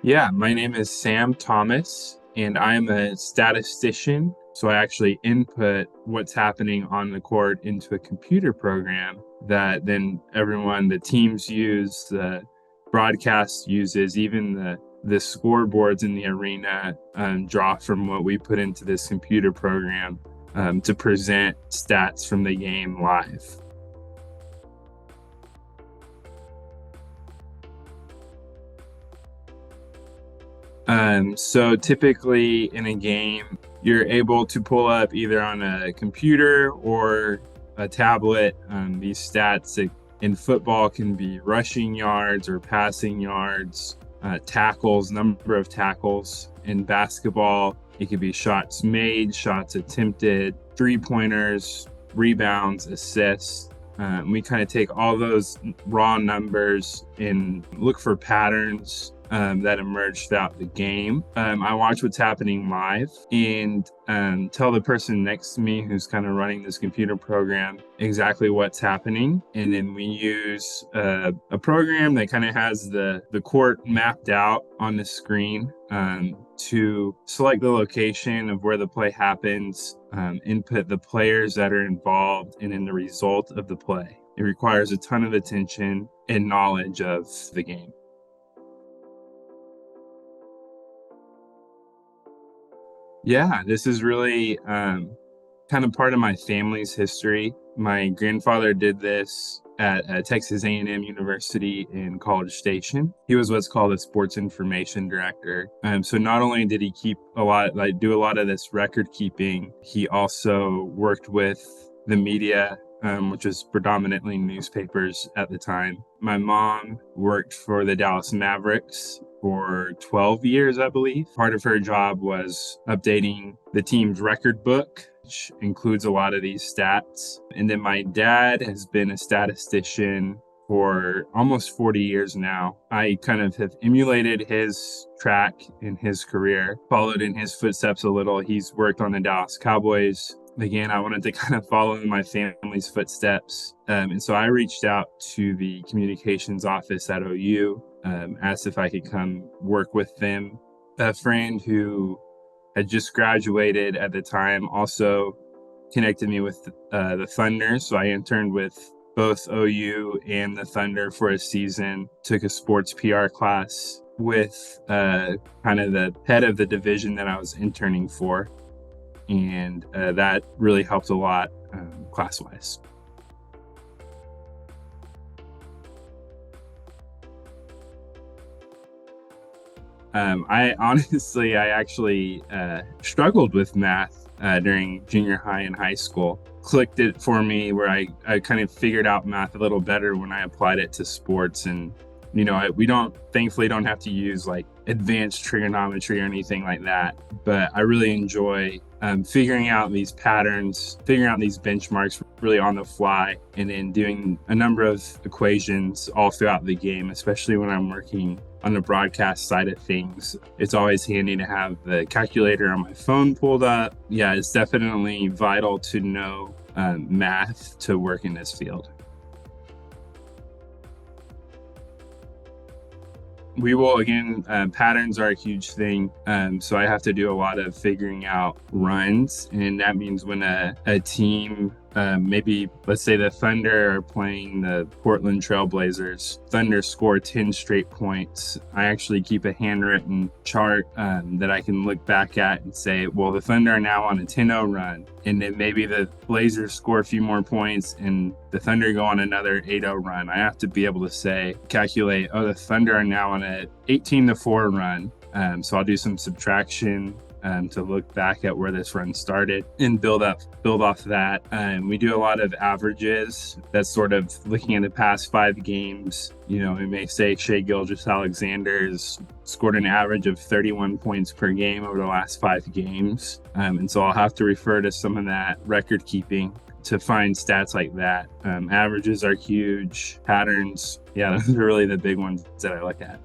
Yeah, my name is Sam Thomas, and I am a statistician. So I actually input what's happening on the court into a computer program that then everyone, the teams use, the broadcast uses, even the scoreboards in the arena draw from what we put into this computer program to present stats from the game live. So typically in a game, you're able to pull up either on a computer or a tablet. These stats in football can be rushing yards or passing yards, tackles, number of tackles. In basketball, it could be shots made, shots attempted, three-pointers, rebounds, assists. We kind of take all those raw numbers and look for patterns that emerge throughout the game. I watch what's happening live and tell the person next to me who's kind of running this computer program exactly what's happening. And then we use a program that kind of has the court mapped out on the screen to select the location of where the play happens, input the players that are involved, and then the result of the play. It requires a ton of attention and knowledge of the game. Yeah, this is really kind of part of my family's history. My grandfather did this at Texas A&M University in College Station. He was what's called a sports information director. So not only did he do a lot of this record keeping, he also worked with the media, which was predominantly newspapers at the time. My mom worked for the Dallas Mavericks for 12 years, I believe. Part of her job was updating the team's record book, which includes a lot of these stats. And then my dad has been a statistician for almost 40 years now. I kind of have emulated his track in his career, followed in his footsteps a little. He's worked on the Dallas Cowboys. Again, I wanted to kind of follow in my family's footsteps. And so I reached out to the communications office at OU, asked if I could come work with them. A friend who had just graduated at the time also connected me with the Thunder. So I interned with both OU and the Thunder for a season, took a sports PR class with kind of the head of the division that I was interning for. And that really helped a lot class-wise. I actually struggled with math during junior high and high school. Clicked it for me where I kind of figured out math a little better when I applied it to sports. And, we thankfully don't have to use like advanced trigonometry or anything like that. But I really enjoy figuring out these patterns, figuring out these benchmarks really on the fly, and then doing a number of equations all throughout the game, especially when I'm working on the broadcast side of things. It's always handy to have the calculator on my phone pulled up. Yeah, it's definitely vital to know math to work in this field. We will, again, patterns are a huge thing. So I have to do a lot of figuring out runs. And that means when a team, maybe let's say the Thunder are playing the Portland Trailblazers, Thunder score 10 straight points. I actually keep a handwritten chart that I can look back at and say, well, the Thunder are now on a 10-0 run. And then maybe the Blazers score a few more points and the Thunder go on another 8-0 run. I have to be able to calculate, the Thunder are now on a 18-4 run. So I'll do some subtraction to look back at where this run started and build off that. We do a lot of averages. That's sort of looking at the past 5 games. We may say Shai Gilgeous-Alexander's scored an average of 31 points per game over the last 5 games. And so I'll have to refer to some of that record keeping to find stats like that. Averages are huge. Patterns, yeah, those are really the big ones that I look at.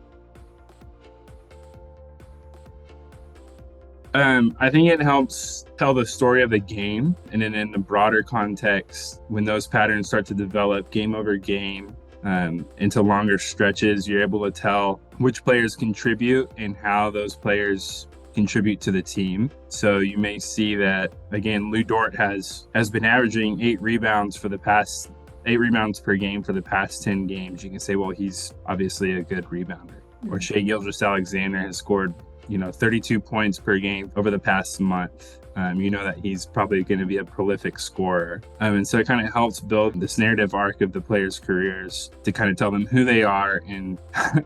I think it helps tell the story of the game. And then in the broader context, when those patterns start to develop game over game, into longer stretches. You're able to tell which players contribute and how those players contribute to the team. So you may see that, again, Lou Dort has been averaging 8 rebounds per game for the past 10 games. You can say, well, he's obviously a good rebounder. Or Shai Gilgeous-Alexander has scored 32 points per game over the past month. You know that he's probably going to be a prolific scorer. And so it kind of helps build this narrative arc of the players' careers to kind of tell them who they are and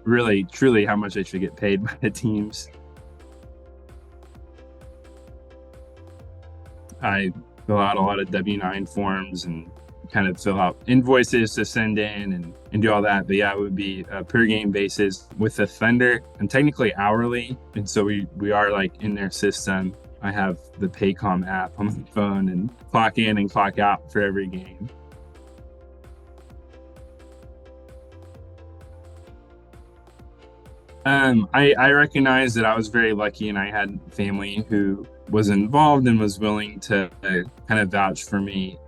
really, truly how much they should get paid by the teams. I fill out a lot of W-9 forms and kind of fill out invoices to send in and do all that. But yeah, it would be a per game basis. With the Thunder, I'm technically hourly. And so we are like in their system. I have the Paycom app on my phone and clock in and clock out for every game. I recognize that I was very lucky and I had family who was involved and was willing to kind of vouch for me.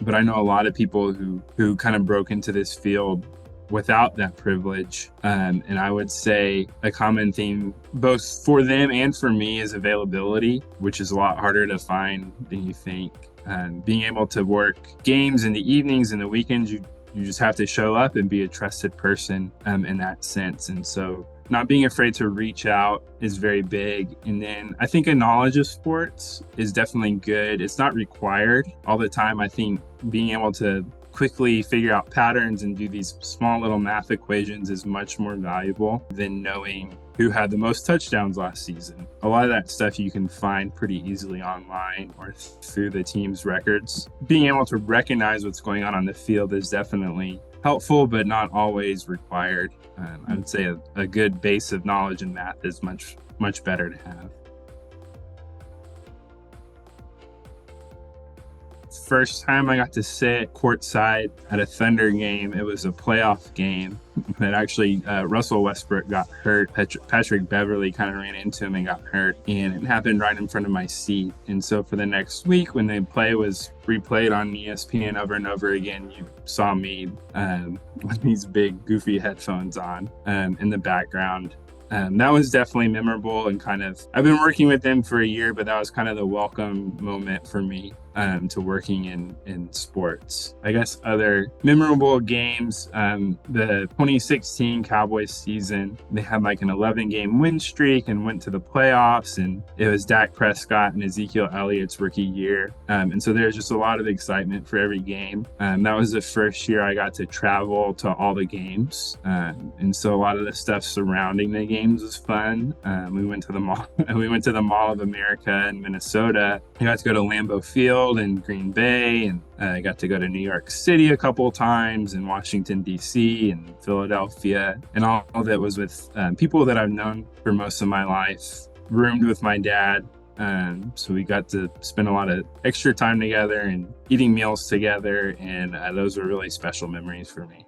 But I know a lot of people who kind of broke into this field without that privilege. And I would say a common theme, both for them and for me, is availability, which is a lot harder to find than you think. Being able to work games in the evenings and the weekends, you just have to show up and be a trusted person in that sense. And so not being afraid to reach out is very big. And then I think a knowledge of sports is definitely good. It's not required all the time. I think being able to quickly figure out patterns and do these small little math equations is much more valuable than knowing who had the most touchdowns last season. A lot of that stuff you can find pretty easily online or through the team's records. Being able to recognize what's going on the field is definitely helpful, but not always required. I would say a good base of knowledge in math is much, much better to have. First time I got to sit courtside at a Thunder game, it was a playoff game. But actually, Russell Westbrook got hurt. Patrick Beverley kind of ran into him and got hurt. And it happened right in front of my seat. And so for the next week, when the play was replayed on ESPN over and over again, you saw me with these big, goofy headphones on in the background. That was definitely memorable and I've been working with them for a year, but that was kind of the welcome moment for me to working in sports. I guess other memorable games, the 2016 Cowboys season, they had like an 11-game win streak and went to the playoffs, and it was Dak Prescott and Ezekiel Elliott's rookie year. And so there's just a lot of excitement for every game. That was the first year I got to travel to all the games. And so a lot of the stuff surrounding the games was fun. We went to the Mall of America in Minnesota. I got to go to Lambeau Field in Green Bay, and I got to go to New York City a couple of times, and Washington, D.C. and Philadelphia. And all of it was with people that I've known for most of my life, roomed with my dad. So we got to spend a lot of extra time together and eating meals together. And those were really special memories for me.